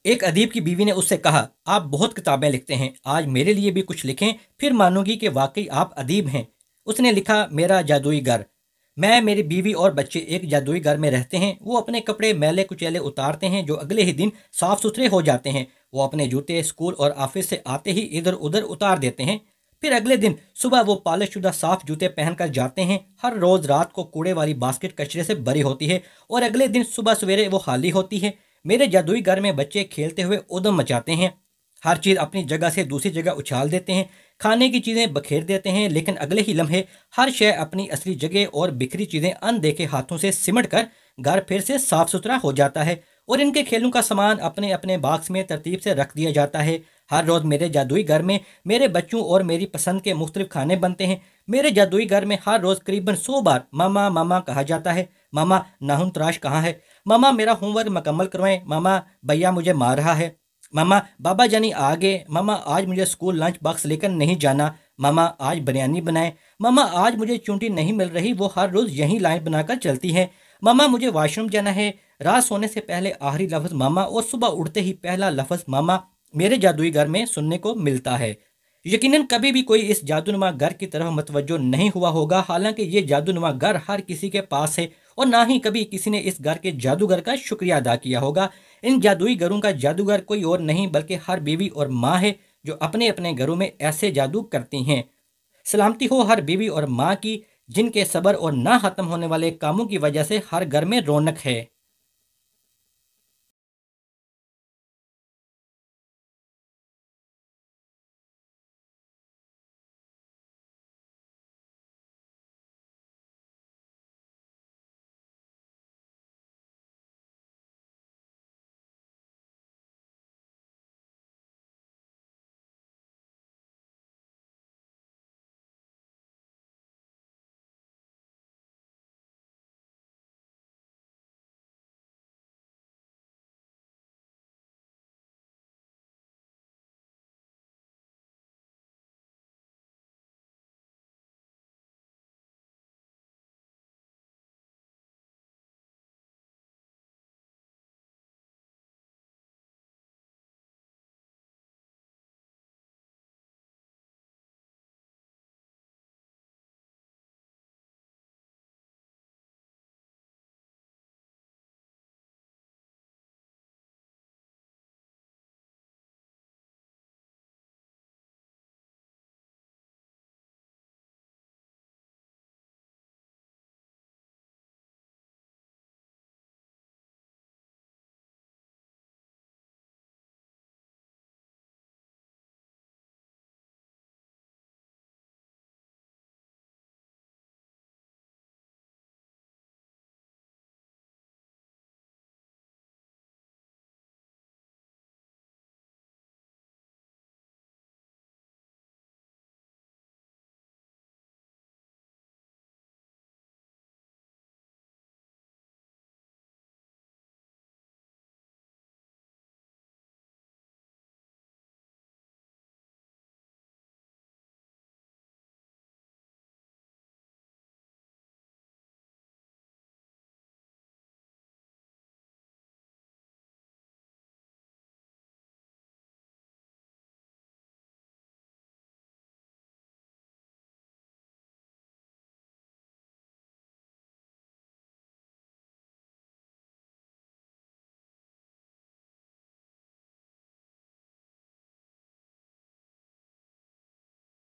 एक अदीब की बीवी ने उससे कहा, आप बहुत किताबें लिखते हैं, आज मेरे लिए भी कुछ लिखें, फिर मानूंगी कि वाकई आप अदीब हैं। उसने लिखा, मेरा जादुई घर। मैं, मेरी बीवी और बच्चे एक जादुई घर में रहते हैं। वो अपने कपड़े मैले कुचैले उतारते हैं जो अगले ही दिन साफ सुथरे हो जाते हैं। वो अपने जूते स्कूल और ऑफिस से आते ही इधर उधर उतार देते हैं। फिर अगले दिन सुबह वो पॉलिश शुदा साफ जूते पहनकर जाते हैं। हर रोज रात को कूड़े वाली बास्केट कचरे से भरी होती है और अगले दिन सुबह सवेरे वो खाली होती है। मेरे जादुई घर में बच्चे खेलते हुए उधम मचाते हैं। हर चीज़ अपनी जगह से दूसरी जगह उछाल देते हैं। खाने की चीज़ें बखेर देते हैं, लेकिन अगले ही लम्हे हर शय अपनी असली जगह और बिखरी चीज़ें अनदेखे हाथों से सिमट कर घर फिर से साफ सुथरा हो जाता है और इनके खेलों का सामान अपने अपने बॉक्स में तरतीब से रख दिया जाता है। हर रोज़ मेरे जादुई घर में मेरे बच्चों और मेरी पसंद के मुख्तलिफ खाने बनते हैं। मेरे जादुई घर में हर रोज़ करीबन 100 बार मामा मामा कहा जाता है। मामा, नाखून तराश कहाँ है? मामा, मेरा होमवर्क मुकम्मल करवाएं। मामा, भैया मुझे मार रहा है। मामा, बाबा जानी आ गए। मामा, आज मुझे स्कूल लंच बॉक्स लेकर नहीं जाना। मामा, आज बिरयानी बनाए। मामा, आज मुझे चूंटी नहीं मिल रही, वो हर रोज़ यही लाइन बनाकर चलती है। मामा, मुझे वॉशरूम जाना है। रात सोने से पहले आखिरी लफ्ज़ मामा और सुबह उठते ही पहला लफ्ज़ मामा मेरे जादुई घर में सुनने को मिलता है। यकीनन कभी भी कोई इस जादूनुमा घर की तरफ मतवज्जो नहीं हुआ होगा, हालांकि ये जादूनुमा घर हर किसी के पास है और ना ही कभी किसी ने इस घर के जादूगर का शुक्रिया अदा किया होगा। इन जादुई घरों का जादूगर कोई और नहीं बल्कि हर बीवी और माँ है जो अपने अपने घरों में ऐसे जादू करती हैं। सलामती हो हर बीवी और माँ की, जिनके सब्र और ना खत्म होने वाले कामों की वजह से हर घर में रौनक है।